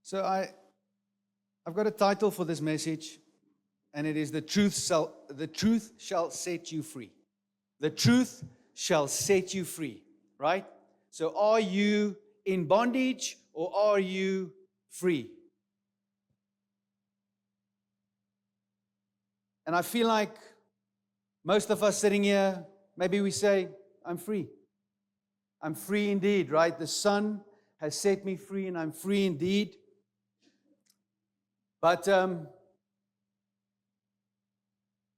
So I've got a title for this message, and it is the truth shall set you free. The truth shall set you free, right? So are you in bondage or are you free? And I feel like most of us sitting here, maybe we say, I'm free. I'm free indeed, right? The Son has set me free and I'm free indeed. But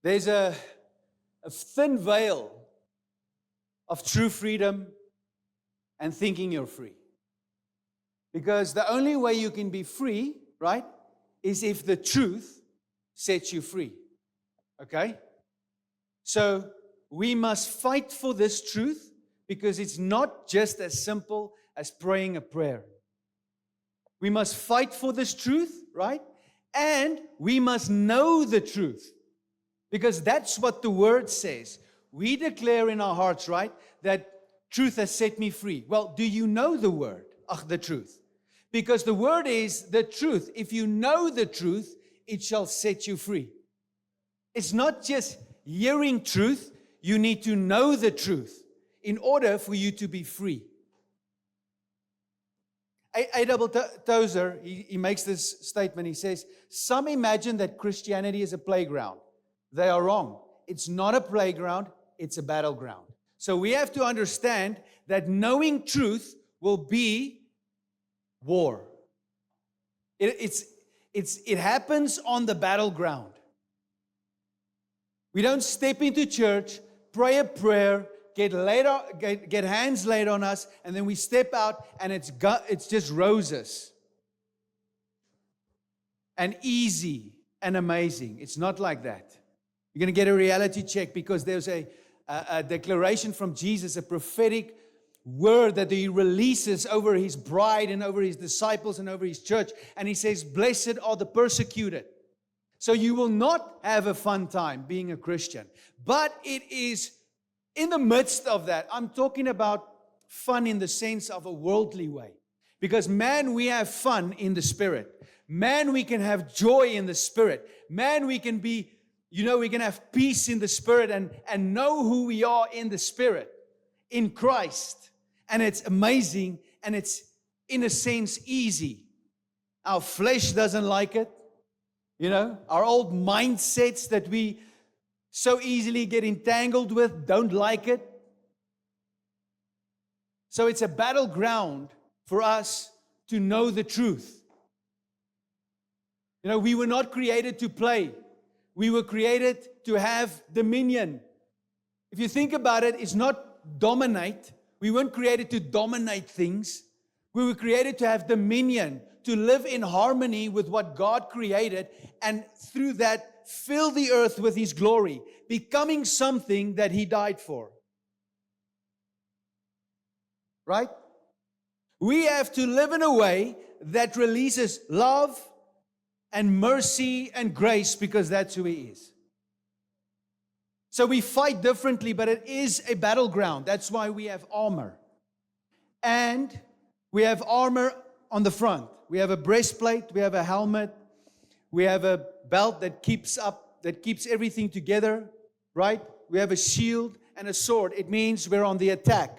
there's a thin veil of true freedom and thinking you're free. Because the only way you can be free, right, is if the truth sets you free. Okay? So we must fight for this truth because it's not just as simple as praying a prayer. We must fight for this truth, right? And we must know the truth. Because that's what the Word says. We declare in our hearts, right, that truth has set me free. Well, do you know the Word? The truth. Because the Word is the truth. If you know the truth, it shall set you free. It's not just hearing truth. You need to know the truth in order for you to be free. A. Tozer, he makes this statement. He says, some imagine that Christianity is a playground. They are wrong. It's not a playground, it's a battleground. So we have to understand that knowing truth will be war. It happens on the battleground. We don't step into church, pray a prayer, get hands laid on us, and then we step out and it's just roses. And easy and amazing. It's not like that. You're going to get a reality check because there's a declaration from Jesus, a prophetic word that He releases over His bride and over His disciples and over His church. And He says, blessed are the persecuted. So you will not have a fun time being a Christian. But it is in the midst of that. I'm talking about fun in the sense of a worldly way. Because man, we have fun in the Spirit. Man, we can have joy in the Spirit. Man, we can be, we can have peace in the Spirit and know who we are in the Spirit, in Christ. And it's amazing and it's, in a sense, easy. Our flesh doesn't like it. Our old mindsets that we so easily get entangled with don't like it. So it's a battleground for us to know the truth. We were not created to play. We were created to have dominion. If you think about it, it's not dominate. We weren't created to dominate things. We were created to have dominion, to live in harmony with what God created, and through that, fill the earth with His glory, becoming something that He died for. Right? We have to live in a way that releases love and mercy and grace because that's who He is. So we fight differently, but it is a battleground. That's why we have armor. And we have armor on the front. We have a breastplate, we have a helmet, we have a belt that keeps everything together, right? We have a shield and a sword. It means we're on the attack.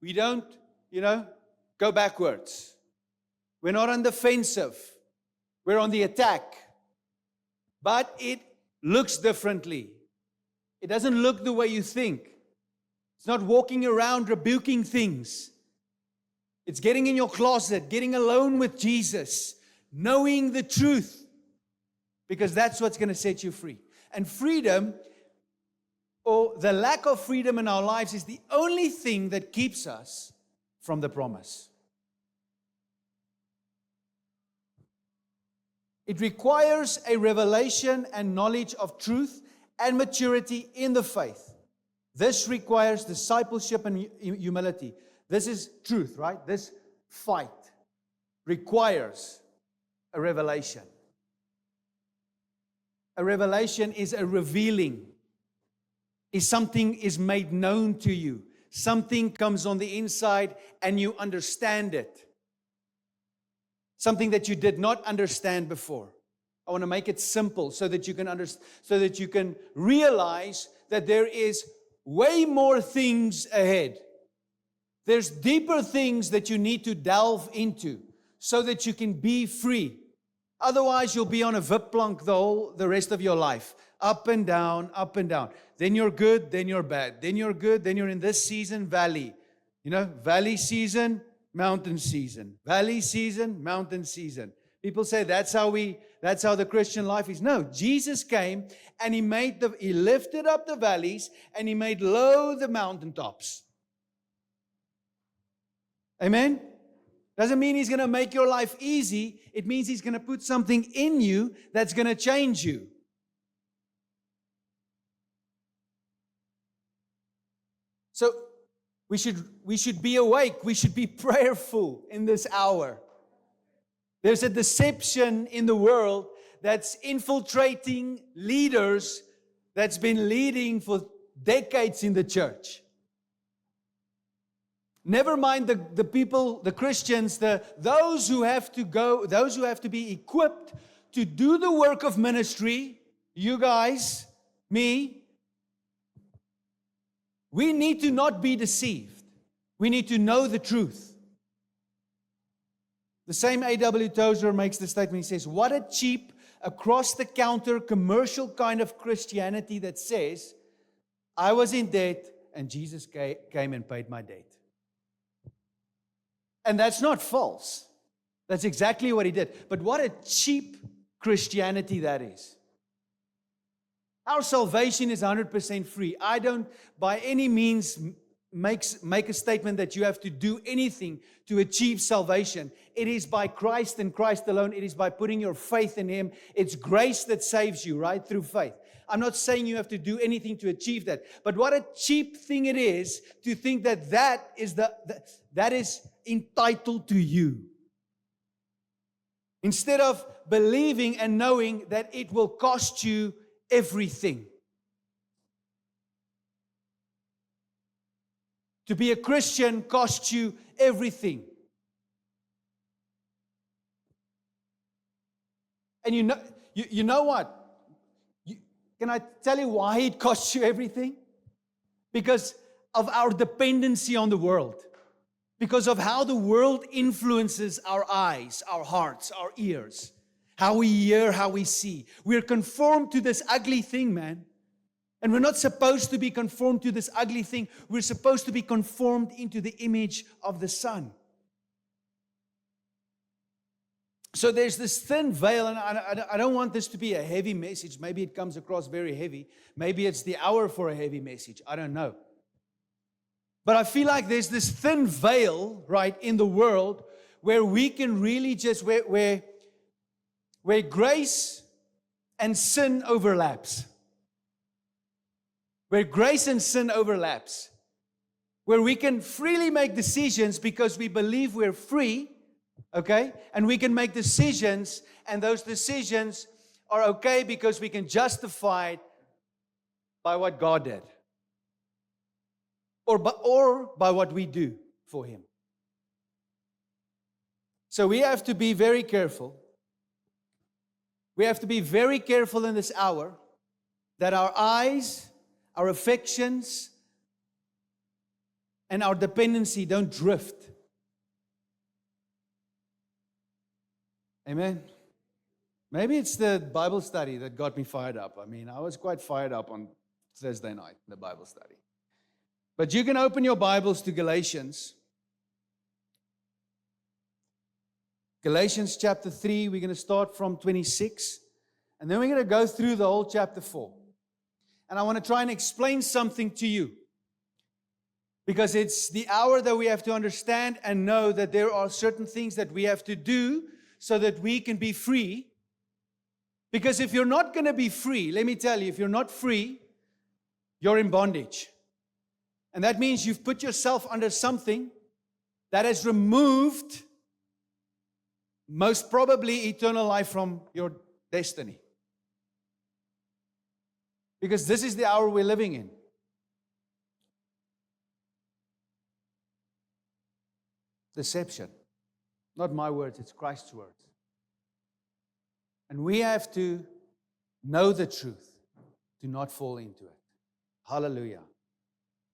We don't, go backwards. We're not on the defensive. We're on the attack. But it looks differently. It doesn't look the way you think. It's not walking around rebuking things. It's getting in your closet, getting alone with Jesus, knowing the truth, because that's what's going to set you free. And freedom, or the lack of freedom in our lives, is the only thing that keeps us from the promise. It requires a revelation and knowledge of truth and maturity in the faith. This requires discipleship and humility. This is truth, right? This fight requires a revelation. A revelation is a revealing. Is something is made known to you. Something comes on the inside and you understand it. something that you did not understand before. I want to make it simple so that you can so that you can realize that there is way more things ahead. There's deeper things that you need to delve into so that you can be free. Otherwise, you'll be on a vipplank the rest of your life. Up and down, up and down. Then you're good, then you're bad. Then you're good, then you're in this season, valley. You know, valley season, mountain season. Valley season, mountain season. People say that's how the Christian life is. No, Jesus came and He lifted up the valleys and He made low the mountaintops. Amen? Doesn't mean He's going to make your life easy. It means He's going to put something in you that's going to change you. So we should be awake. We should be prayerful in this hour. There's a deception in the world that's infiltrating leaders that's been leading for decades in the church. Never mind the people, the Christians, those who have to be equipped to do the work of ministry, you guys, me. We need to not be deceived. We need to know the truth. The same A.W. Tozer makes the statement. He says, what a cheap, across-the-counter, commercial kind of Christianity that says, I was in debt and Jesus came and paid my debt. And that's not false. That's exactly what He did. But what a cheap Christianity that is. Our salvation is 100% free. I don't by any means make a statement that you have to do anything to achieve salvation. It is by Christ and Christ alone. It is by putting your faith in Him. It's grace that saves you, right? Through faith. I'm not saying you have to do anything to achieve that. But what a cheap thing it is to think that is entitled to you. Instead of believing and knowing that it will cost you everything. To be a Christian costs you everything. And you know what? Can I tell you why it costs you everything? Because of our dependency on the world. Because of how the world influences our eyes, our hearts, our ears. How we hear, how we see. We're conformed to this ugly thing, man. And we're not supposed to be conformed to this ugly thing. We're supposed to be conformed into the image of the Son. So there's this thin veil, and I don't want this to be a heavy message. Maybe it comes across very heavy. Maybe it's the hour for a heavy message. I don't know. But I feel like there's this thin veil, right, in the world where we can really just, where grace and sin overlaps. Where grace and sin overlaps. Where we can freely make decisions because we believe we're free, okay? And we can make decisions, and those decisions are okay because we can justify it by what God did. Or by what we do for Him. So we have to be very careful. We have to be very careful in this hour that our eyes, our affections, and our dependency don't drift. Amen. Maybe it's the Bible study that got me fired up. I mean, I was quite fired up on Thursday night, the Bible study. But you can open your Bibles to Galatians. Galatians chapter 3, we're going to start from 26. And then we're going to go through the whole chapter 4. And I want to try and explain something to you. Because it's the hour that we have to understand and know that there are certain things that we have to do so that we can be free. Because if you're not going to be free, let me tell you, if you're not free, you're in bondage. And that means you've put yourself under something that has removed, most probably, eternal life from your destiny. Because this is the hour we're living in. Deception. Not my words, it's Christ's words. And we have to know the truth, to not fall into it. Hallelujah.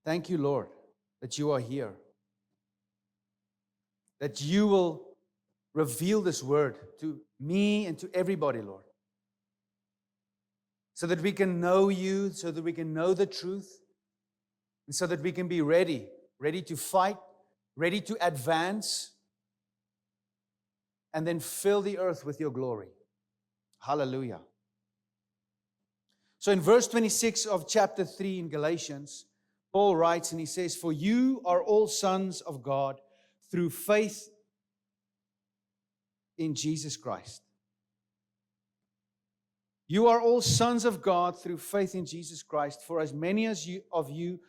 Thank you, Lord, that you are here. That you will reveal this word to me and to everybody, Lord. So that we can know you, so that we can know the truth, and so that we can be ready to fight, ready to advance, and then fill the earth with your glory. Hallelujah. So in verse 26 of chapter 3 in Galatians, Paul writes and he says, "For you are all sons of God through faith in Jesus Christ." You are all sons of God through faith in Jesus Christ. For as many of you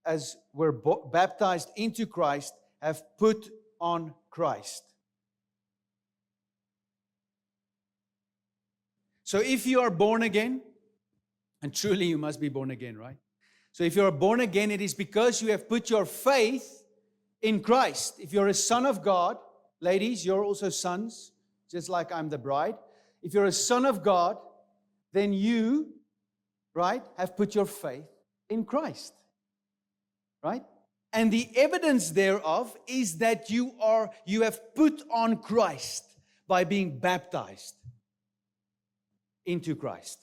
as were baptized into Christ have put on Christ. So if you are born again, and truly you must be born again, right? So if you are born again, it is because you have put your faith in Christ. If you're a son of God, ladies, you're also sons, just like I'm the bride. If you're a son of God, then you, right, have put your faith in Christ, right? And the evidence thereof is that you have put on Christ by being baptized into Christ.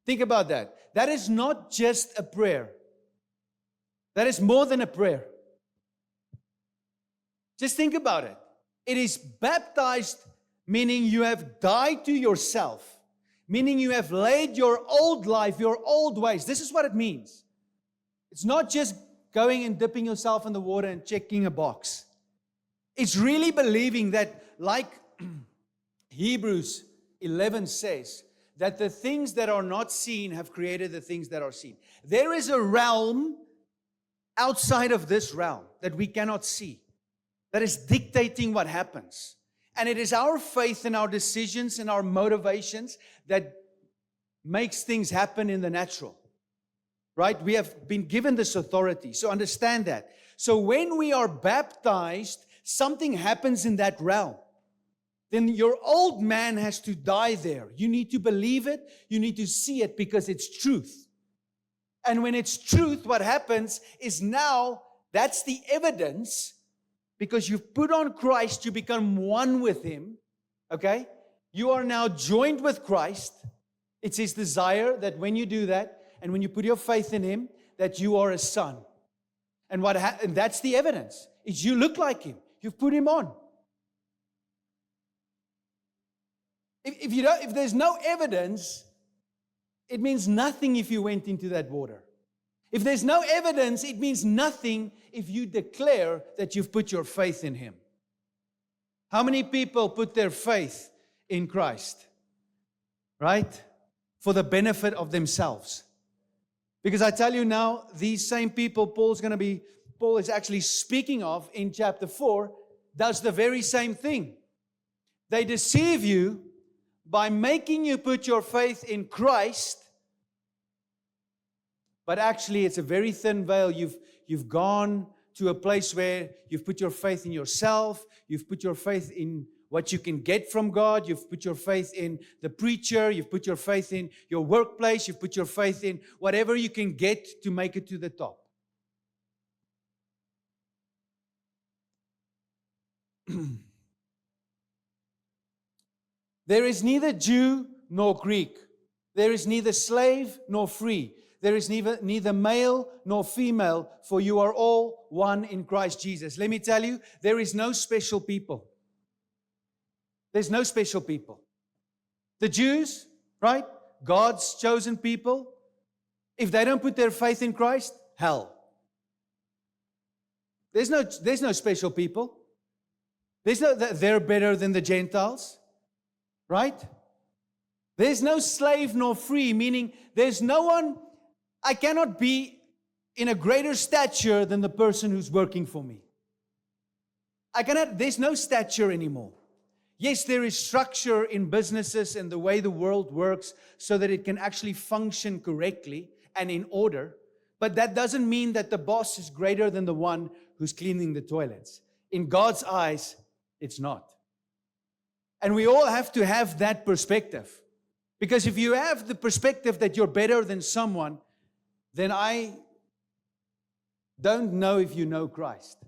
Think about that. That is not just a prayer. That is more than a prayer. Just think about it. It is baptized, meaning you have died to yourself. Meaning you have laid your old life, your old ways. This is what it means. It's not just going and dipping yourself in the water and checking a box. It's really believing that, like Hebrews 11 says, that the things that are not seen have created the things that are seen. There is a realm outside of this realm that we cannot see, that is dictating what happens. And it is our faith and our decisions and our motivations that makes things happen in the natural. Right? We have been given this authority. So understand that. So when we are baptized, something happens in that realm. Then your old man has to die there. You need to believe it. You need to see it because it's truth. And when it's truth, what happens is now that's the evidence. Because you've put on Christ, you become one with Him, okay? You are now joined with Christ. It's His desire that when you do that, and when you put your faith in Him, that you are a son. And and that's the evidence, is you look like Him. You've put Him on. If there's no evidence, it means nothing if you went into that water. If there's no evidence, it means nothing if you declare that you've put your faith in Him. How many people put their faith in Christ? Right? For the benefit of themselves. Because I tell you now, these same people Paul is actually speaking of in chapter 4, does the very same thing. They deceive you by making you put your faith in Christ. But actually, it's a very thin veil. You've gone to a place where you've put your faith in yourself. You've put your faith in what you can get from God. You've put your faith in the preacher. You've put your faith in your workplace. You've put your faith in whatever you can get to make it to the top. There is neither Jew nor Greek. There is neither slave nor free. There is neither male nor female, for you are all one in Christ Jesus. Let me tell you, there is no special people. There's no special people. The Jews, right? God's chosen people, if they don't put their faith in Christ, hell. There's no special people. There's no that they're better than the Gentiles, right? There's no slave nor free, meaning there's no one. I cannot be in a greater stature than the person who's working for me. There's no stature anymore. Yes, there is structure in businesses and the way the world works so that it can actually function correctly and in order. But that doesn't mean that the boss is greater than the one who's cleaning the toilets. In God's eyes, it's not. And we all have to have that perspective. Because if you have the perspective that you're better than someone, then I don't know if you know Christ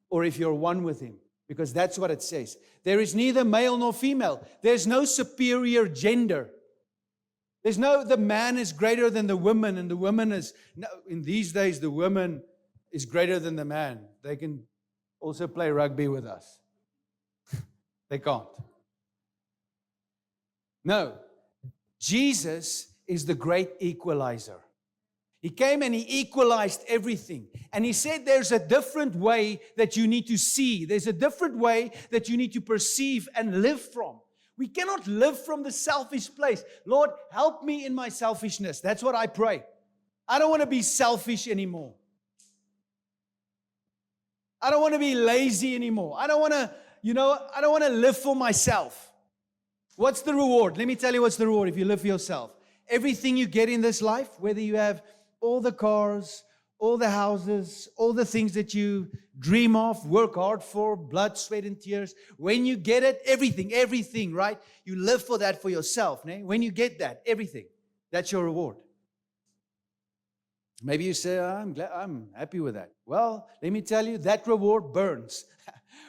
or if you're one with Him. Because that's what it says. There is neither male nor female. There's no superior gender. There's no, the man is greater than the woman, and the woman is, no, in these days, the woman is greater than the man. They can also play rugby with us. They can't. No. Jesus is the great equalizer. He came and He equalized everything. And He said there's a different way that you need to see. There's a different way that you need to perceive and live from. We cannot live from the selfish place. Lord, help me in my selfishness. That's what I pray. I don't want to be selfish anymore. I don't want to be lazy anymore. I don't want to, I don't want to live for myself. What's the reward? Let me tell you what's the reward if you live for yourself. Everything you get in this life, whether you have all the cars, all the houses, all the things that you dream of, work hard for, blood, sweat, and tears. When you get it, everything, right? You live for that for yourself. Né? When you get that, everything, that's your reward. Maybe you say, I'm happy with that. Well, let me tell you, that reward burns.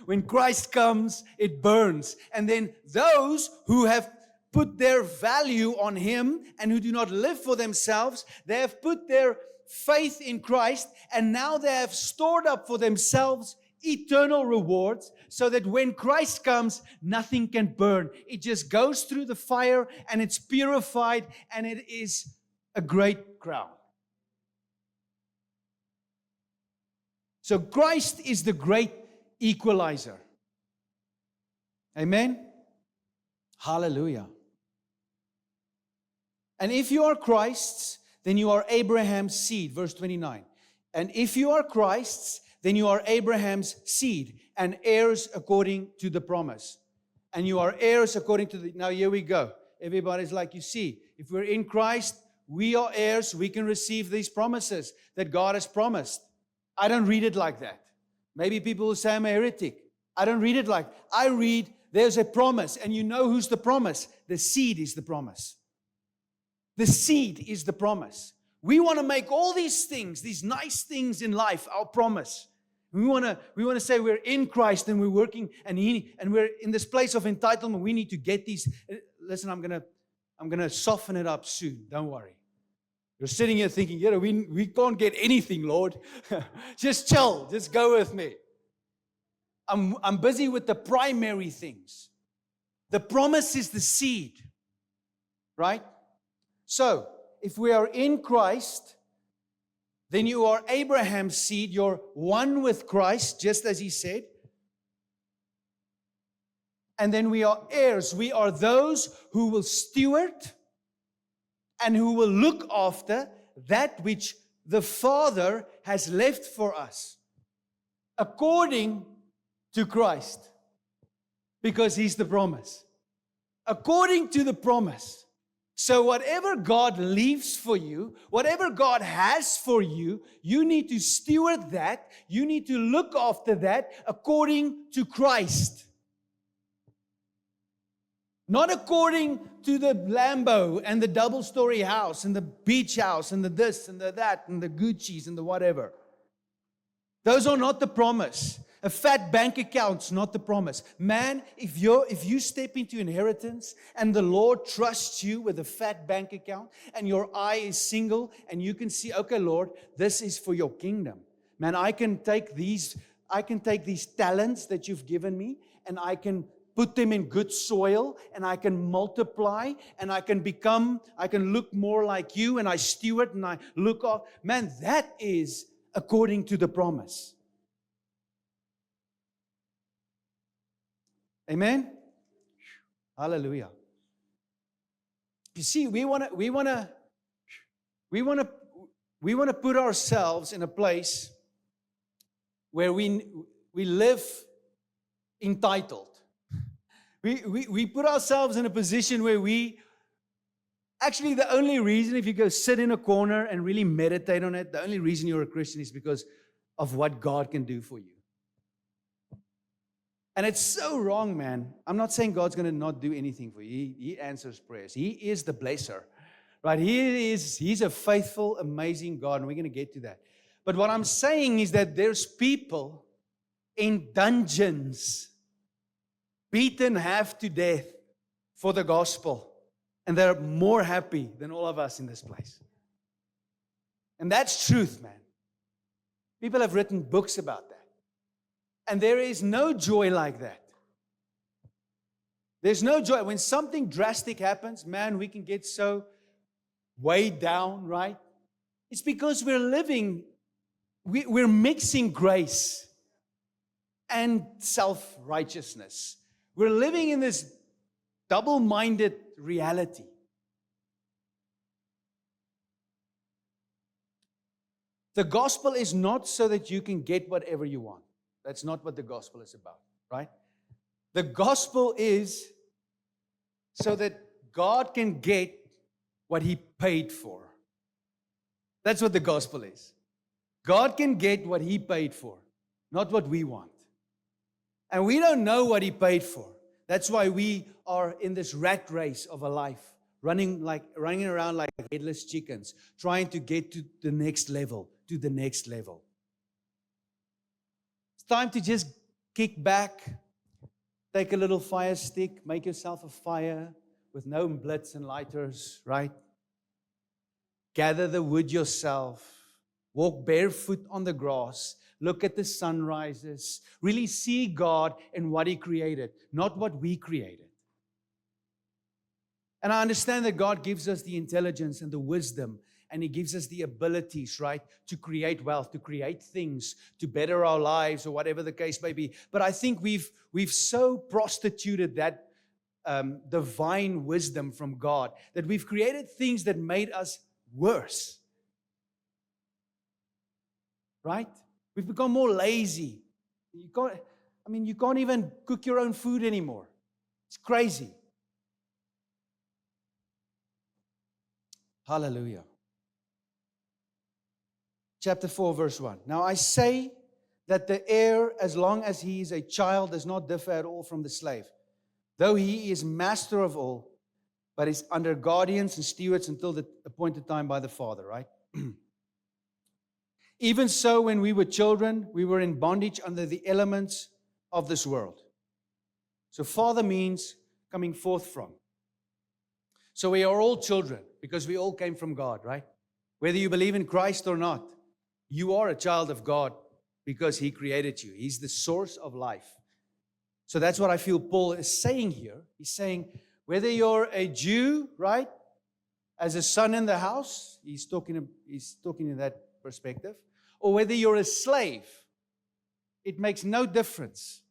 When Christ comes, it burns. And then those who have put their value on Him and who do not live for themselves, they have put their faith in Christ, and now they have stored up for themselves eternal rewards, so that when Christ comes, nothing can burn. It just goes through the fire, and it's purified, and it is a great crown. So Christ is the great equalizer. Amen? Hallelujah. And if you are Christ's, then you are Abraham's seed. Verse 29. And if you are Christ's, then you are Abraham's seed and heirs according to the promise. And you are heirs according to the... Now here we go. Everybody's like, you see, if we're in Christ, we are heirs. We can receive these promises that God has promised. I don't read it like that. Maybe people will say I'm a heretic. I don't read it like... I read there's a promise. And you know who's the promise? The seed is the promise. The seed is the promise. We want to make all these things, these nice things in life, our promise. We want to say we're in Christ and we're working and we're in this place of entitlement. We need to get these. Listen, I'm gonna soften it up soon. Don't worry. You're sitting here thinking, we can't get anything, Lord. Just chill. Just go with me. I'm busy with the primary things. The promise is the seed, right? So, if we are in Christ, then you are Abraham's seed. You're one with Christ, just as He said. And then we are heirs. We are those who will steward and who will look after that which the Father has left for us, according to Christ, because He's the promise. According to the promise. So whatever God leaves for you, whatever God has for you, you need to steward that. You need to look after that according to Christ. Not according to the Lambo and the double-story house and the beach house and the this and the that and the Gucci's and the whatever. Those are not the promise. A fat bank account's not the promise. Man, if you step into inheritance and the Lord trusts you with a fat bank account and your eye is single and you can see, okay, Lord, this is for your kingdom. Man, I can take these talents that you've given me and I can put them in good soil and I can multiply and I can look more like you and I steward and I look off. Man, that is according to the promise. Amen? Hallelujah. You see, we want to put ourselves in a place where we live entitled. We put ourselves in a position where actually the only reason, if you go sit in a corner and really meditate on it, the only reason you're a Christian is because of what God can do for you. And it's so wrong, man. I'm not saying God's going to not do anything for you. He answers prayers. He is the blesser, right? He's a faithful, amazing God, and we're going to get to that. But what I'm saying is that there's people in dungeons, beaten half to death for the gospel, and they're more happy than all of us in this place. And that's truth, man. People have written books about that. And there is no joy like that. There's no joy. When something drastic happens, man, we can get so weighed down, right? It's because we're mixing grace and self-righteousness. We're living in this double-minded reality. The gospel is not so that you can get whatever you want. That's not what the gospel is about, right? The gospel is so that God can get what He paid for. That's what the gospel is. God can get what He paid for, not what we want. And we don't know what He paid for. That's why we are in this rat race of a life, running around like headless chickens, trying to get to the next level, to the next level. It's time to just kick back, take a little fire stick, make yourself a fire with no blitz and lighters, right? Gather the wood yourself, walk barefoot on the grass, look at the sunrises, really see God in what He created, not what we created. And I understand that God gives us the intelligence and the wisdom, and He gives us the abilities, right, to create wealth, to create things, to better our lives, or whatever the case may be. But I think we've so prostituted that divine wisdom from God that we've created things that made us worse. Right? We've become more lazy. You can't even cook your own food anymore. It's crazy. Hallelujah. Chapter 4, verse 1. Now I say that the heir, as long as he is a child, does not differ at all from the slave, though he is master of all, but is under guardians and stewards until the appointed time by the Father, right? Even so, when we were children, we were in bondage under the elements of this world. So Father means coming forth from. So we are all children because we all came from God, right? Whether you believe in Christ or not, you are a child of God because He created you. He's the source of life. So that's what I feel Paul is saying here. He's saying, whether you're a Jew, right, as a son in the house, he's talking in that perspective, or whether you're a slave, it makes no difference.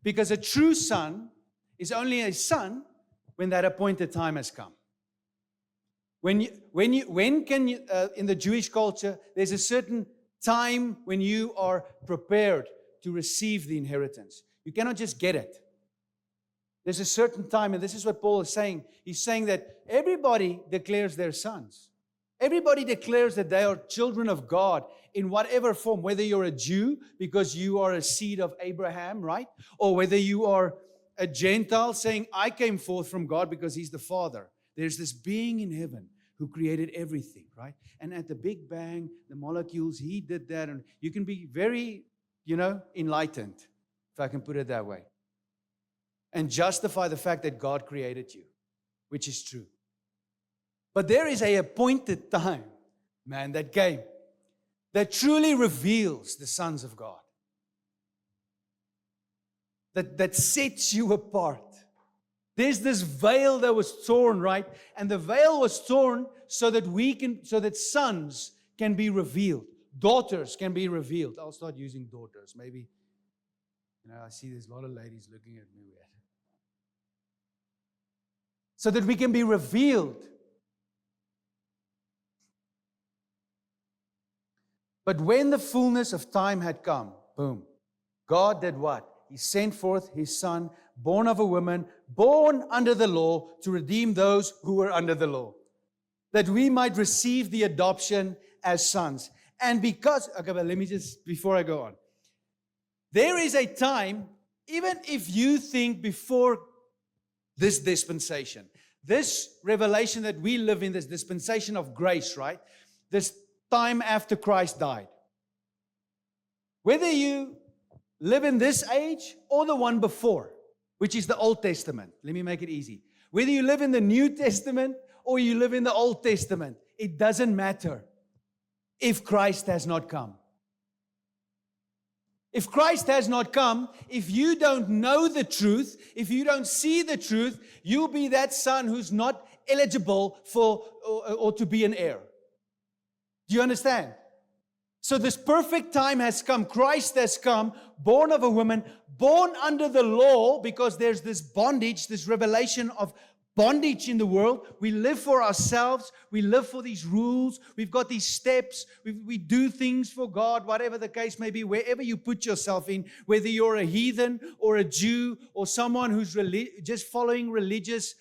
Because a true son is only a son when that appointed time has come. In the Jewish culture, there's a certain time when you are prepared to receive the inheritance. You cannot just get it. There's a certain time, and this is what Paul is saying. He's saying that everybody declares they're sons. Everybody declares that they are children of God in whatever form, whether you're a Jew because you are a seed of Abraham, right? Or whether you are a Gentile saying, I came forth from God because He's the Father. There's this being in heaven who created everything, right? And at the Big Bang, the molecules, He did that. And you can be very, enlightened, if I can put it that way, and justify the fact that God created you, which is true. But there is an appointed time, man, that came, that truly reveals the sons of God, that sets you apart. There's this veil that was torn, right? And the veil was torn so that sons can be revealed. Daughters can be revealed. I'll start using daughters. Maybe, I see there's a lot of ladies looking at me weird. So that we can be revealed. But when the fullness of time had come, boom, God did what? He sent forth His Son, born of a woman, born under the law, to redeem those who were under the law, that we might receive the adoption as sons. And because, okay, but let me just, before I go on, there is a time even if you think before this dispensation, this revelation that we live in, this dispensation of grace, right? This time after Christ died. Whether you live in this age or the one before, which is the Old Testament. Let me make it easy. Whether you live in the New Testament or you live in the Old Testament, it doesn't matter if Christ has not come. If Christ has not come, if you don't know the truth, if you don't see the truth, you'll be that son who's not eligible for or to be an heir. Do you understand? So this perfect time has come. Christ has come, born of a woman, born under the law, because there's this bondage, this revelation of bondage in the world. We live for ourselves. We live for these rules. We've got these steps. We do things for God, whatever the case may be, wherever you put yourself in, whether you're a heathen or a Jew or someone who's just following religious,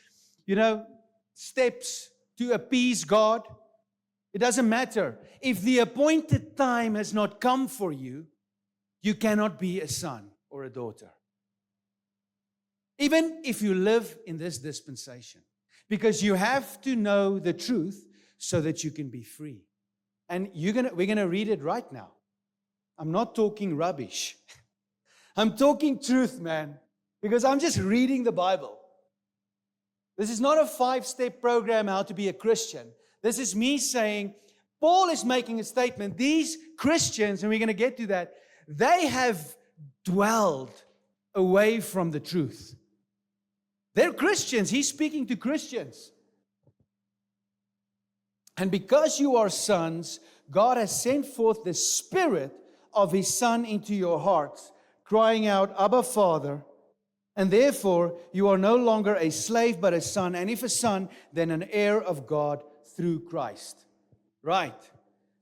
steps to appease God. It doesn't matter. If the appointed time has not come for you, you cannot be a son or a daughter. Even if you live in this dispensation. Because you have to know the truth so that you can be free. And we're going to read it right now. I'm not talking rubbish. I'm talking truth, man. Because I'm just reading the Bible. This is not a 5-step program how to be a Christian. This is me saying, Paul is making a statement. These Christians, and we're going to get to that, they have dwelled away from the truth. They're Christians. He's speaking to Christians. And because you are sons, God has sent forth the Spirit of His Son into your hearts, crying out, Abba, Father. And therefore, you are no longer a slave, but a son. And if a son, then an heir of God through Christ. Right.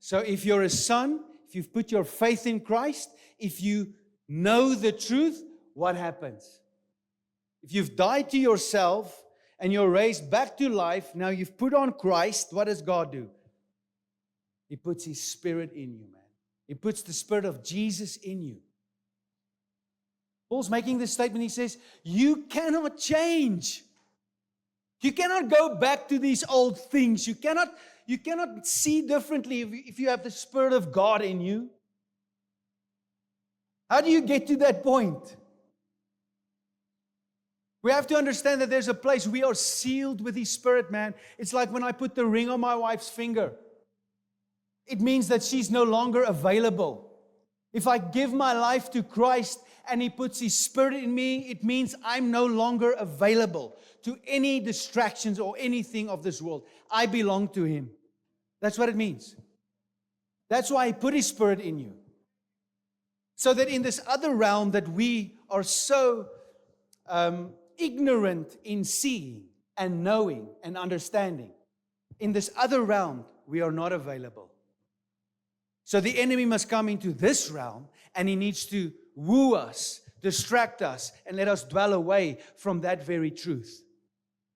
So if you're a son, if you've put your faith in Christ, if you know the truth, what happens? If you've died to yourself and you're raised back to life, now you've put on Christ, what does God do? He puts His Spirit in you, man. He puts the Spirit of Jesus in you. Paul's making this statement. He says, you cannot change. You cannot go back to these old things. You cannot see differently if you have the Spirit of God in you. How do you get to that point? We have to understand that there's a place we are sealed with His Spirit, man. It's like when I put the ring on my wife's finger. It means that she's no longer available. If I give my life to Christ and He puts His Spirit in me, it means I'm no longer available to any distractions or anything of this world. I belong to Him. That's what it means. That's why He put His Spirit in you. So that in this other realm that we are so ignorant in seeing and knowing and understanding, in this other realm, we are not available. So the enemy must come into this realm and he needs to woo us, distract us, and let us dwell away from that very truth.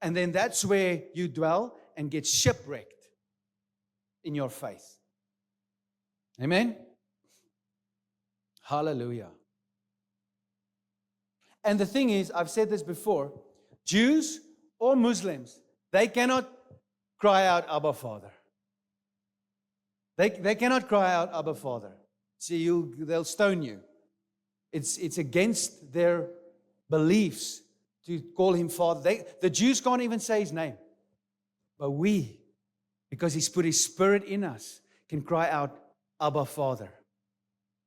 And then that's where you dwell and get shipwrecked in your faith. Amen? Hallelujah. And the thing is, I've said this before, Jews or Muslims, they cannot cry out, Abba, Father. They cannot cry out, Abba, Father. See, they'll stone you. It's against their beliefs to call Him Father. The Jews can't even say His name. But we, because He's put His Spirit in us, can cry out, Abba, Father.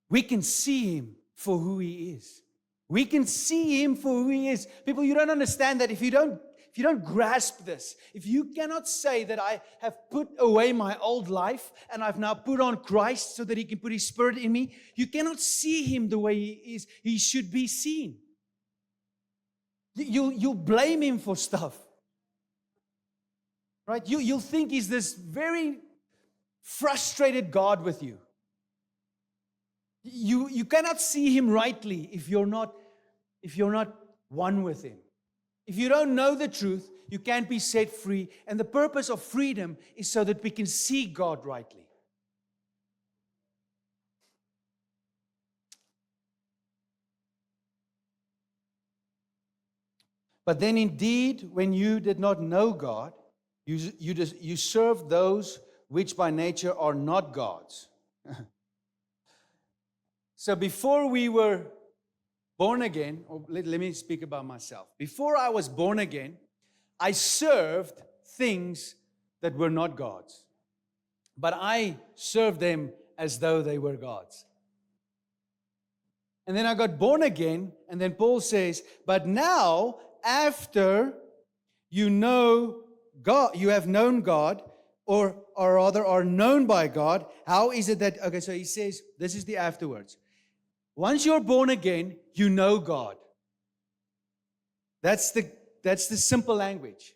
We can see Him for who He is. We can see Him for who He is. People, you don't understand that if you don't grasp this, if you cannot say that I have put away my old life and I've now put on Christ so that He can put His Spirit in me, you cannot see Him the way He is. He should be seen. You'll blame Him for stuff. Right? You'll think He's this very frustrated God with you. You cannot see Him rightly if you're not one with Him. If you don't know the truth, you can't be set free. And the purpose of freedom is so that we can see God rightly. But then indeed, when you did not know God, you served those which by nature are not gods. So before we were born again, or let me speak about myself. Before I was born again, I served things that were not gods. But I served them as though they were gods. And then I got born again, and then Paul says, but now, after you know God, you have known God, or rather are known by God, how is it that, okay, so he says, this is the afterwards. Once you're born again, you know God. That's the simple language.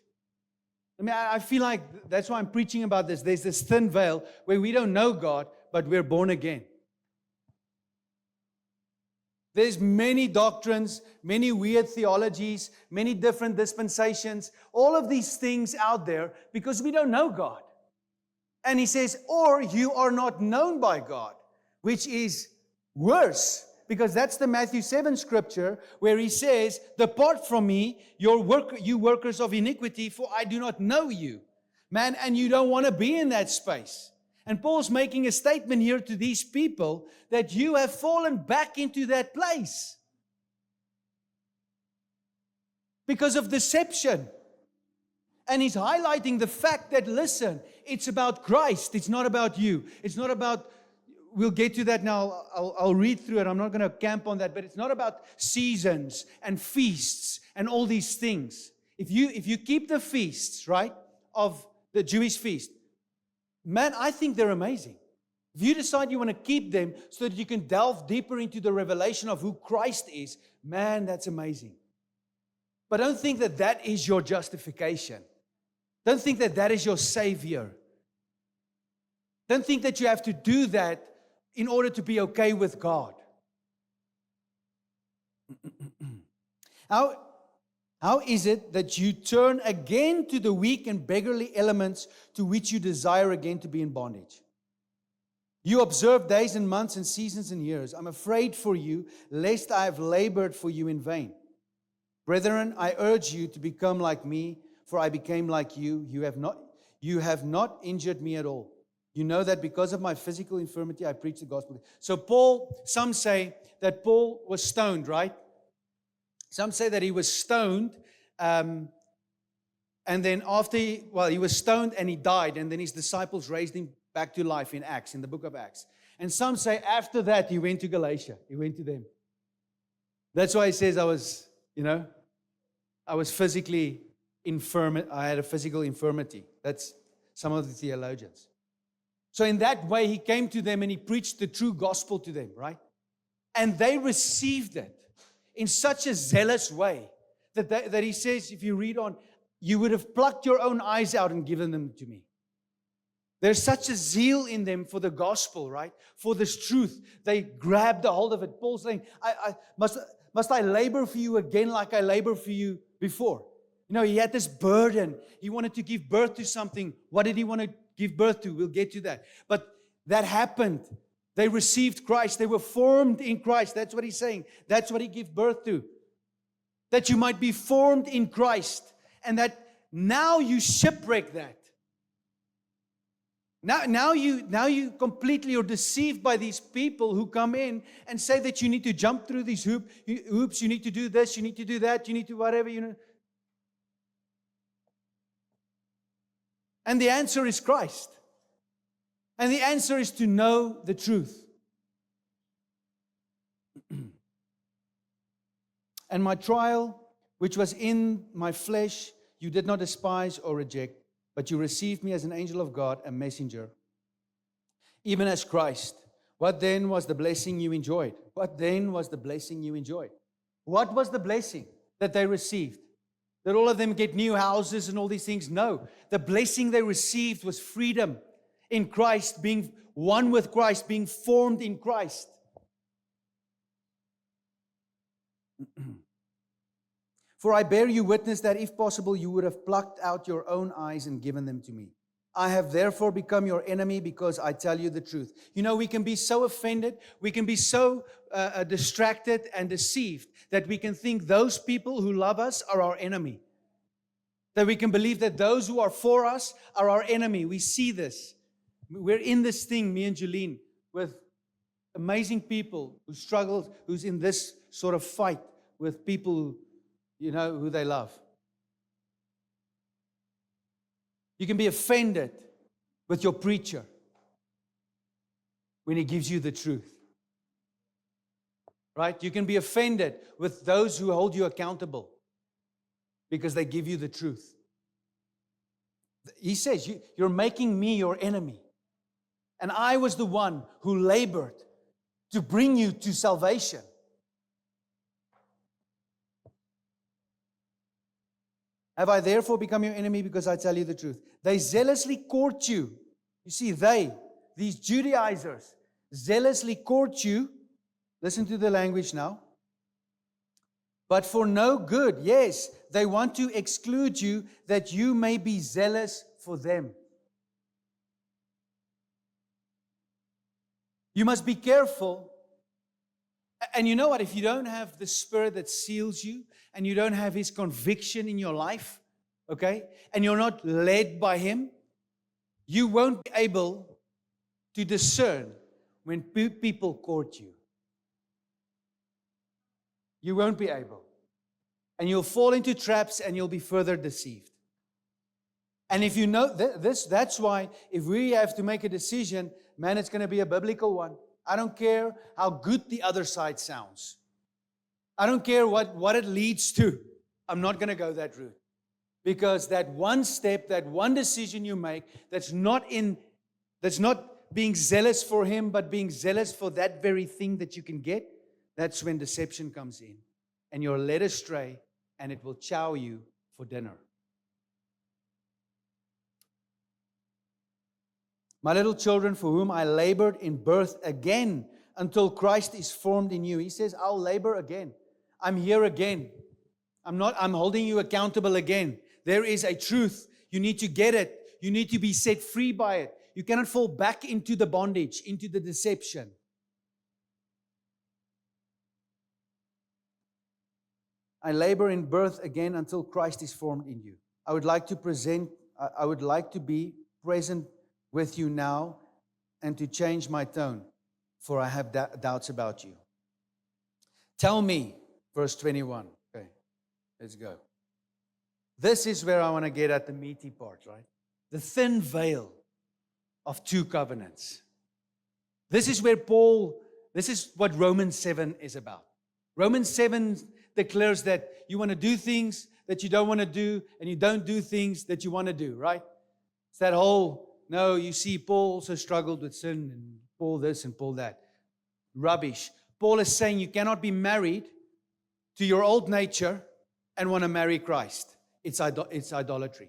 I mean, I feel like that's why I'm preaching about this. There's this thin veil where we don't know God, but we're born again. There's many doctrines, many weird theologies, many different dispensations, all of these things out there because we don't know God. And he says, or you are not known by God, which is worse. Because that's the Matthew 7 scripture where he says, depart from me, you workers of iniquity, for I do not know you. Man, and you don't want to be in that space. And Paul's making a statement here to these people that you have fallen back into that place because of deception. And he's highlighting the fact that, listen, it's about Christ. It's not about you. It's not about... We'll get to that now. I'll read through it. I'm not going to camp on that. But it's not about seasons and feasts and all these things. If you keep the feasts, right, of the Jewish feast, man, I think they're amazing. If you decide you want to keep them so that you can delve deeper into the revelation of who Christ is, man, that's amazing. But don't think that that is your justification. Don't think that that is your Savior. Don't think that you have to do that in order to be okay with God. How is it that you turn again to the weak and beggarly elements to which you desire again to be in bondage? You observe days and months and seasons and years. I'm afraid for you, lest I have labored for you in vain. Brethren, I urge you to become like me, for I became like you. You have not injured me at all. You know that because of my physical infirmity, I preach the gospel. So Paul, some say that Paul was stoned, right? Some say that he was stoned, and then he was stoned and he died, and then his disciples raised him back to life in Acts, in the book of Acts. And some say after that he went to Galatia. He went to them. That's why he says I was physically infirm. I had a physical infirmity. That's some of the theologians. So in that way, he came to them and he preached the true gospel to them, right? And they received it in such a zealous way that he says, if you read on, you would have plucked your own eyes out and given them to me. There's such a zeal in them for the gospel, right? For this truth. They grabbed a hold of it. Paul's saying, must I labor for you again like I labored for you before? You know, he had this burden. He wanted to give birth to something. What did he want to give birth to? We'll get to that. But that happened. They received Christ. They were formed in Christ. That's what he's saying. That's what he gave birth to. That you might be formed in Christ. And that now you shipwreck that. Now you completely are deceived by these people who come in and say that you need to jump through these hoops. You need to do this. You need to do that. You need to whatever, you know. And the answer is Christ. And the answer is to know the truth. And my trial, which was in my flesh, you did not despise or reject, but you received me as an angel of God, a messenger, even as Christ. What then was the blessing you enjoyed? What then was the blessing you enjoyed? What was the blessing that they received? That all of them get new houses and all these things? No. The blessing they received was freedom in Christ, being one with Christ, being formed in Christ. For I bear you witness that if possible, you would have plucked out your own eyes and given them to me. I have therefore become your enemy because I tell you the truth. You know, we can be so offended, we can be so distracted and deceived that we can think those people who love us are our enemy. That we can believe that those who are for us are our enemy. We see this. We're in this thing, me and Julene, with amazing people who struggle, who's in this sort of fight with people who, you know, who they love. You can be offended with your preacher when he gives you the truth. Right? You can be offended with those who hold you accountable because they give you the truth. He says, you're making me your enemy. And I was the one who labored to bring you to salvation. Have I therefore become your enemy because I tell you the truth? They zealously court you. You see, these Judaizers, zealously court you. Listen to the language now. But for no good. Yes, they want to exclude you that you may be zealous for them. You must be careful. And you know what? If you don't have the Spirit that seals you, and you don't have His conviction in your life, okay, and you're not led by Him, you won't be able to discern when people court you. You won't be able. And you'll fall into traps and you'll be further deceived. And if you know this, that's why if we have to make a decision, man, it's going to be a biblical one. I don't care how good the other side sounds. I don't care what it leads to. I'm not going to go that route. Because that one step, that one decision you make, that's not being zealous for Him, but being zealous for that very thing that you can get, that's when deception comes in. And you're led astray, and it will chow you for dinner. My little children, for whom I labored in birth again until Christ is formed in you. He says, I'll labor again. I'm here again. I'm holding you accountable again. There is a truth. You need to get it. You need to be set free by it. You cannot fall back into the bondage, into the deception. I labor in birth again until Christ is formed in you. I would like to be present with you now and to change my tone, for I have doubts about you. Tell me, verse 21. Okay, let's go. This is where I want to get at the meaty part, right? The thin veil of two covenants. This is what Romans 7 is about. Romans 7 declares that you want to do things that you don't want to do, and you don't do things that you want to do, right? It's that whole, no, you see, Paul also struggled with sin, and Paul this and Paul that. Rubbish. Paul is saying you cannot be married to your old nature and want to marry Christ. It's idolatry.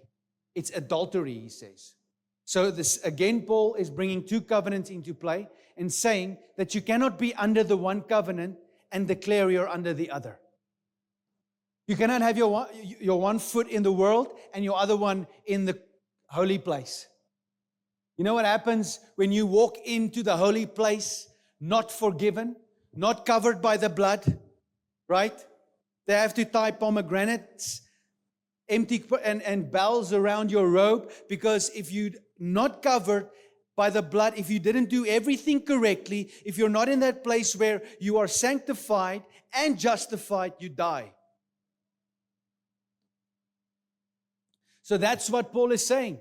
It's adultery, he says. So this again, Paul is bringing two covenants into play and saying that you cannot be under the one covenant and declare you're under the other. You cannot have your one foot in the world and your other one in the holy place. You know what happens when you walk into the holy place not forgiven, not covered by the blood, right? They have to tie pomegranates, empty and bells around your robe, because if you're not covered by the blood, if you didn't do everything correctly, if you're not in that place where you are sanctified and justified, you die. So that's what Paul is saying.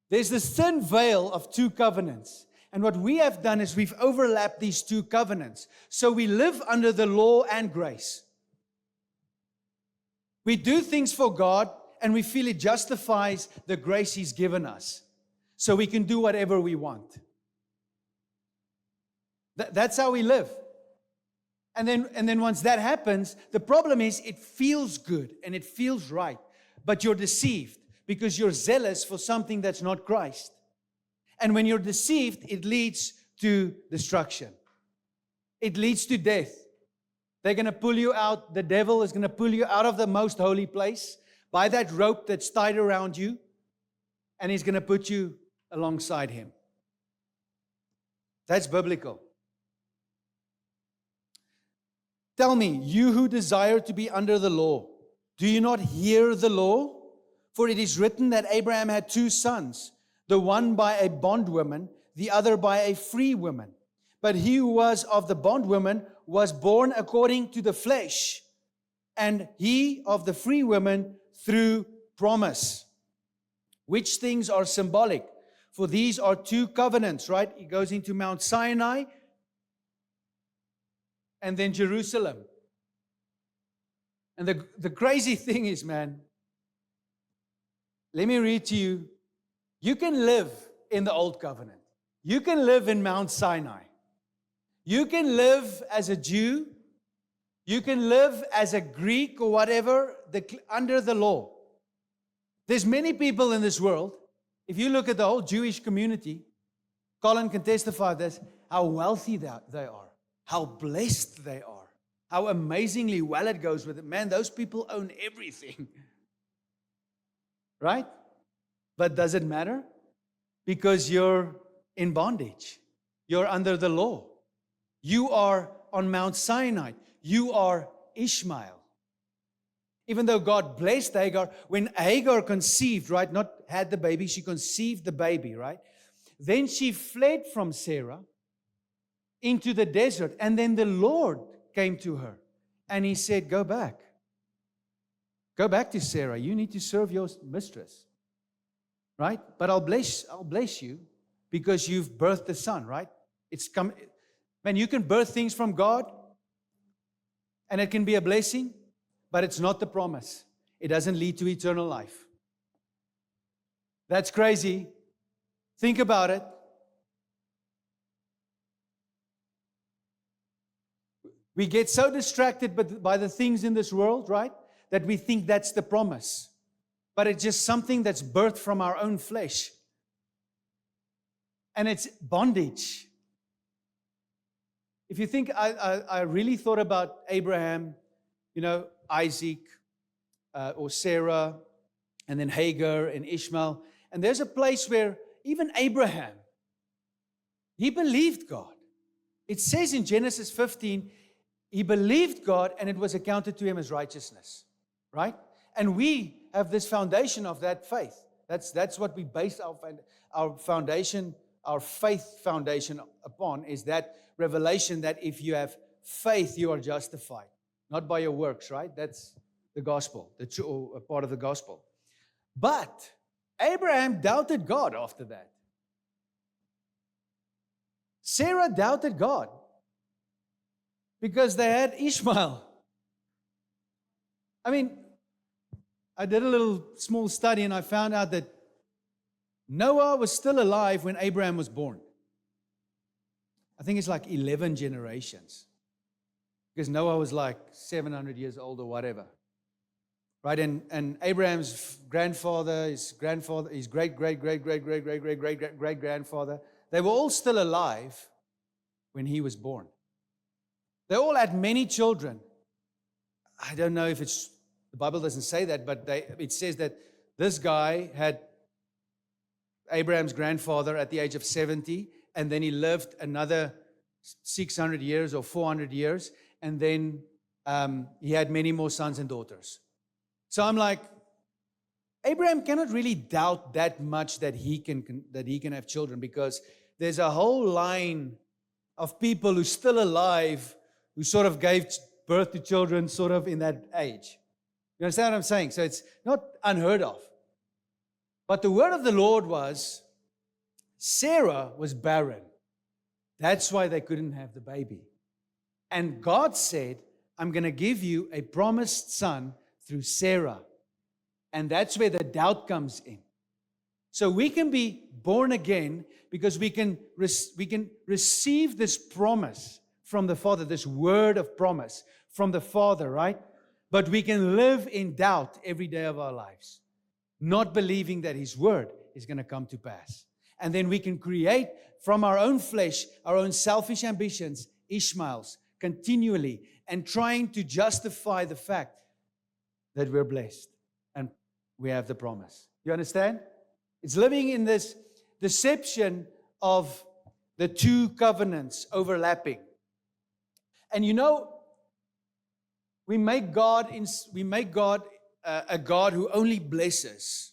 There's this thin veil of two covenants. And what we have done is we've overlapped these two covenants. So we live under the law and grace. We do things for God and we feel it justifies the grace He's given us. So we can do whatever we want. That's how we live. And then once that happens, the problem is it feels good and it feels right. But you're deceived because you're zealous for something that's not Christ. And when you're deceived, it leads to destruction. It leads to death. They're going to pull you out. The devil is going to pull you out of the most holy place by that rope that's tied around you. and He's going to put you alongside Him. That's biblical. Tell me, you who desire to be under the law, do you not hear the law? For it is written that Abraham had 2 sons, the one by a bondwoman, the other by a free woman. But he who was of the bondwoman was born according to the flesh, and he of the free woman through promise. Which things are symbolic? For these are 2 covenants, right? He goes into Mount Sinai and then Jerusalem. And the crazy thing is, man, let me read to you. You can live in the Old Covenant. You can live in Mount Sinai. You can live as a Jew. You can live as a Greek or whatever, under the law. There's many people in this world. If you look at the whole Jewish community, Colin can testify this, how wealthy they are, how blessed they are, how amazingly well it goes with it. Man, those people own everything. Right? But does it matter? Because you're in bondage. You're under the law. You are on Mount Sinai. You are Ishmael. Even though God blessed Hagar, when Hagar conceived, right, not had the baby, she conceived the baby, right? Then she fled from Sarah into the desert. And then the Lord came to her and He said, go back. Go back to Sarah. You need to serve your mistress. Right? But I'll bless you because you've birthed a son, right? Man, you can birth things from God and it can be a blessing, but it's not the promise. It doesn't lead to eternal life. That's crazy. Think about it. We get so distracted by the things in this world, right? That we think that's the promise. But it's just something that's birthed from our own flesh. And it's bondage. If you think, I really thought about Abraham, Isaac, or Sarah, and then Hagar and Ishmael. And there's a place where even Abraham, he believed God. It says in Genesis 15, he believed God and it was accounted to him as righteousness. Right? And we have this foundation of that faith. That's what we base our foundation, our faith foundation upon, is that revelation that if you have faith, you are justified. Not by your works, right? That's the gospel, a part of the gospel. But Abraham doubted God after that. Sarah doubted God because they had Ishmael. I mean, I did a little small study and I found out that Noah was still alive when Abraham was born. I think it's like 11 generations. Because Noah was like 700 years old or whatever. Right? And Abraham's grandfather, his great-great-great-great-great-great-great-great-great-great-grandfather, they were all still alive when he was born. They all had many children. I don't know if the Bible doesn't say that, but it says that this guy had Abraham's grandfather at the age of 70, and then he lived another 600 years or 400 years, and then he had many more sons and daughters. So I'm like, Abraham cannot really doubt that much that he can have children, because there's a whole line of people who's still alive who sort of gave birth to children sort of in that age. You understand what I'm saying? So it's not unheard of. But the word of the Lord was, Sarah was barren. That's why they couldn't have the baby. And God said, I'm going to give you a promised son through Sarah. And that's where the doubt comes in. So we can be born again because we can receive this promise from the Father, this word of promise from the Father, right? But we can live in doubt every day of our lives, not believing that His word is going to come to pass. And then we can create from our own flesh, our own selfish ambitions, Ishmaels, continually, and trying to justify the fact that we're blessed and we have the promise. You understand? It's living in this deception of the two covenants overlapping. And you know, we make God a God who only blesses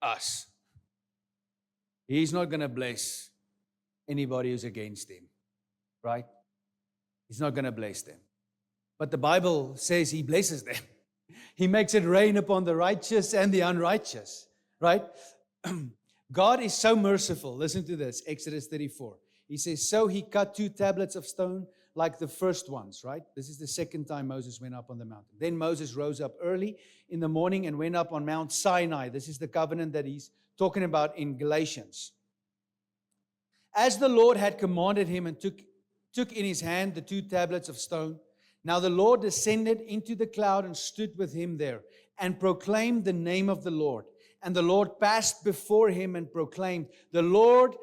us. He's not going to bless anybody who's against him, right? He's not going to bless them. But the Bible says he blesses them. He makes it rain upon the righteous and the unrighteous, right? God is so merciful. Listen to this, Exodus 34. He says, so he cut 2 tablets of stone like the first ones, right? This is the second time Moses went up on the mountain. Then Moses rose up early in the morning and went up on Mount Sinai. This is the covenant that he's talking about in Galatians. As the Lord had commanded him, and took in his hand the 2 tablets of stone. Now the Lord descended into the cloud and stood with him there, and proclaimed the name of the Lord. And the Lord passed before him and proclaimed, the Lord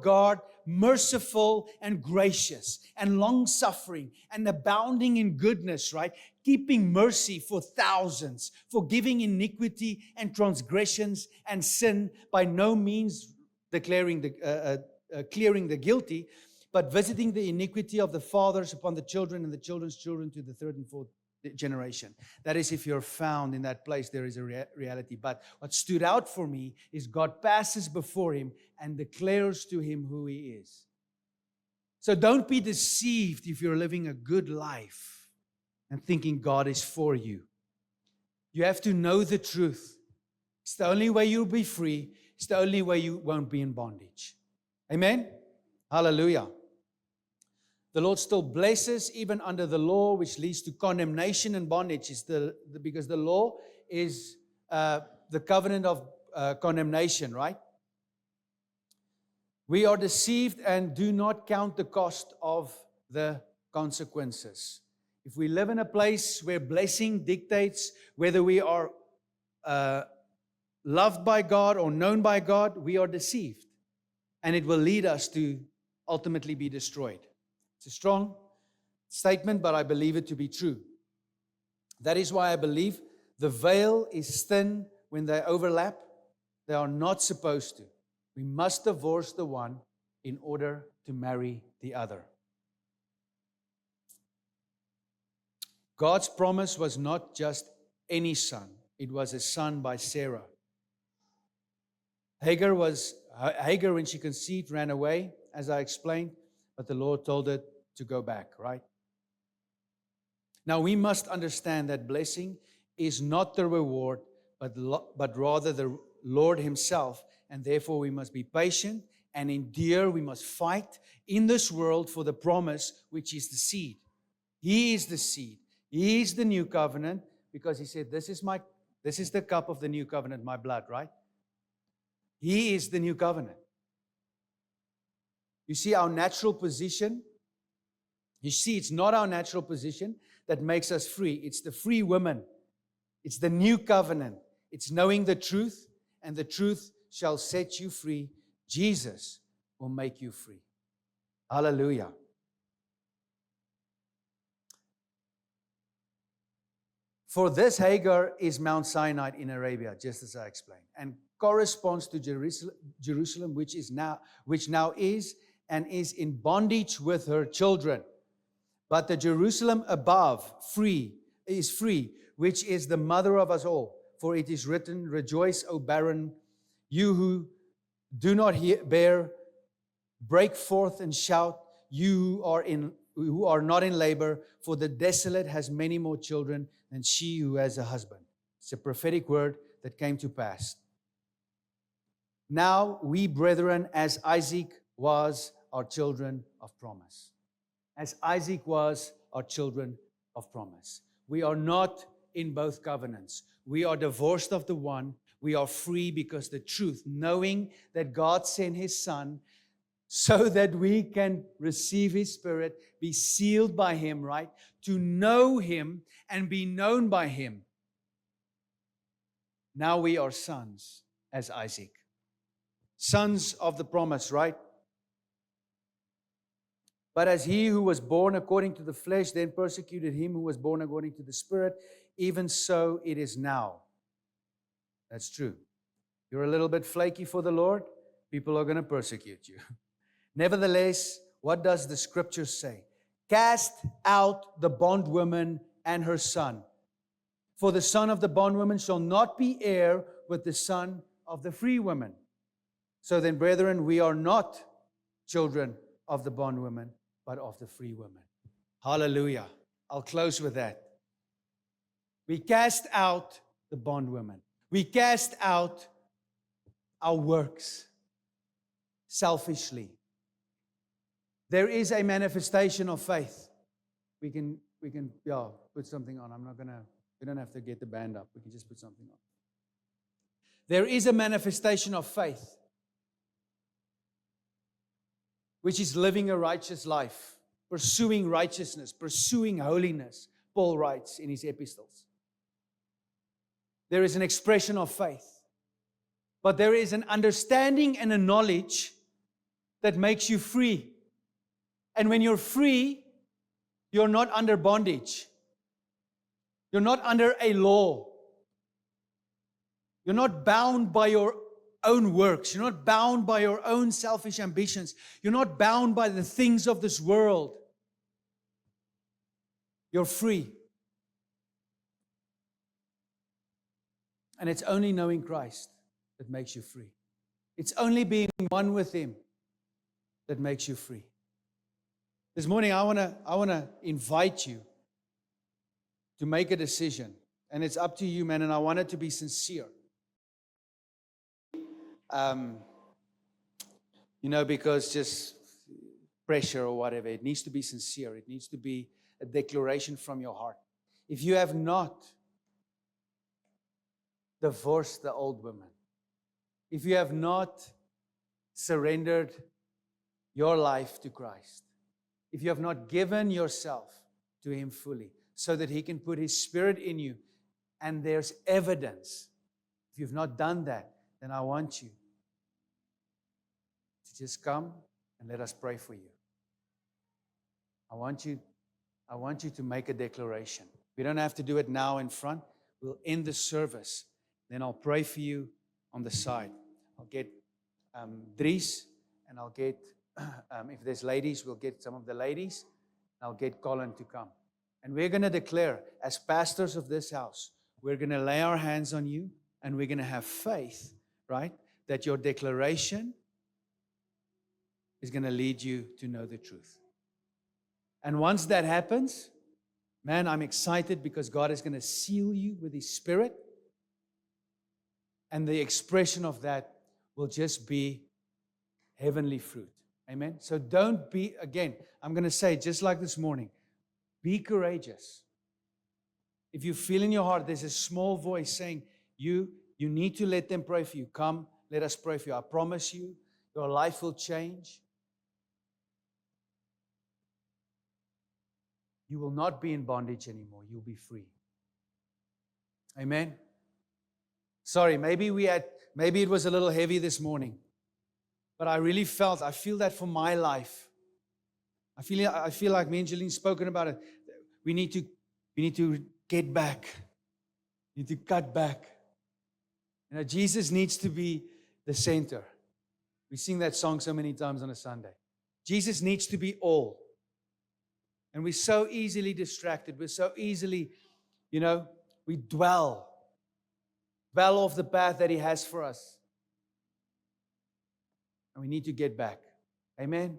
God, merciful and gracious and long-suffering and abounding in goodness, right? Keeping mercy for thousands, forgiving iniquity and transgressions and sin, by no means clearing the guilty, but visiting the iniquity of the fathers upon the children and the children's children to the 3rd and 4th generation. That is, if you're found in that place, there is a reality. But what stood out for me is God passes before him and declares to him who he is. So don't be deceived if you're living a good life and thinking God is for you. You have to know the truth. It's the only way you'll be free. It's the only way you won't be in bondage. Amen? Hallelujah. The Lord still blesses even under the law, which leads to condemnation and bondage. Because the law is the covenant of condemnation, right? We are deceived and do not count the cost of the consequences. If we live in a place where blessing dictates whether we are loved by God or known by God, we are deceived. And it will lead us to ultimately be destroyed. It's a strong statement, but I believe it to be true. That is why I believe the veil is thin when they overlap. They are not supposed to. We must divorce the one in order to marry the other. God's promise was not just any son. It was a son by Sarah. Hagar, when she conceived, ran away, as I explained, but the Lord told her to go back, right? Now, we must understand that blessing is not the reward, but rather the Lord himself, and therefore we must be patient and endure. We must fight in this world for the promise, which is the seed. He is the seed. He is the new covenant, because he said, this is the cup of the new covenant, my blood, right? He is the new covenant. You see our natural position. You see, it's not our natural position that makes us free. It's the free woman. It's the new covenant. It's knowing the truth, and the truth shall set you free. Jesus will make you free. Hallelujah. For this, Hagar is Mount Sinai in Arabia, just as I explained, and corresponds to Jerusalem, which now is and is in bondage with her children. But the Jerusalem above is free, which is the mother of us all. For it is written, rejoice, O barren, you who do not bear, break forth and shout, you who are not in labor, for the desolate has many more children than she who has a husband. It's a prophetic word that came to pass. Now we, brethren, as Isaac was, are children of promise. As Isaac was, are children of promise. We are not in both covenants. We are divorced of the one. We are free because the truth, knowing that God sent his Son so that we can receive his Spirit, be sealed by him, right? To know him and be known by him. Now we are sons as Isaac. Sons of the promise, right? But as he who was born according to the flesh then persecuted him who was born according to the Spirit, even so it is now. That's true. You're a little bit flaky for the Lord, people are going to persecute you. Nevertheless, what does the scripture say? Cast out the bondwoman and her son. For the son of the bondwoman shall not be heir with the son of the free woman. So then, brethren, we are not children of the bondwoman, but of the free woman. Hallelujah. I'll close with that. We cast out the bondwoman. We cast out our works selfishly. There is a manifestation of faith. We can put something on. We don't have to get the band up. We can just put something on. There is a manifestation of faith, which is living a righteous life, pursuing righteousness, pursuing holiness, Paul writes in his epistles. There is an expression of faith, but there is an understanding and a knowledge that makes you free. And when you're free, you're not under bondage. You're not under a law. You're not bound by your own works. You're not bound by your own selfish ambitions. You're not bound by the things of this world. You're free. And it's only knowing Christ that makes you free. It's only being one with Him that makes you free. This morning, I want to invite you to make a decision. And it's up to you, man, and I want it to be sincere. Because just pressure or whatever, it needs to be sincere. It needs to be a declaration from your heart. If you have not divorced the old woman, if you have not surrendered your life to Christ, if you have not given yourself to Him fully so that He can put His Spirit in you, and there's evidence, if you've not done that, then I want you to just come and let us pray for you. I want you to make a declaration. We don't have to do it now in front. We'll end the service. Then I'll pray for you on the side. I'll get Dries, and I'll get, if there's ladies, we'll get some of the ladies. I'll get Colin to come. And we're going to declare, as pastors of this house, we're going to lay our hands on you, and we're going to have faith, right, that your declaration is going to lead you to know the truth. And once that happens, man, I'm excited because God is going to seal you with His Spirit. And the expression of that will just be heavenly fruit. Amen? So don't be, again, I'm going to say just like this morning, be courageous. If you feel in your heart there's a small voice saying, you need to let them pray for you. Come, let us pray for you. I promise you, your life will change. You will not be in bondage anymore. You'll be free. Amen? Sorry, maybe it was a little heavy this morning. But I feel that for my life. I feel like me and Jeline spoken about it. We need to get back. We need to cut back. Jesus needs to be the center. We sing that song so many times on a Sunday. Jesus needs to be all. And we're so easily distracted. We're so easily, we dwell off the path that He has for us. And we need to get back. Amen?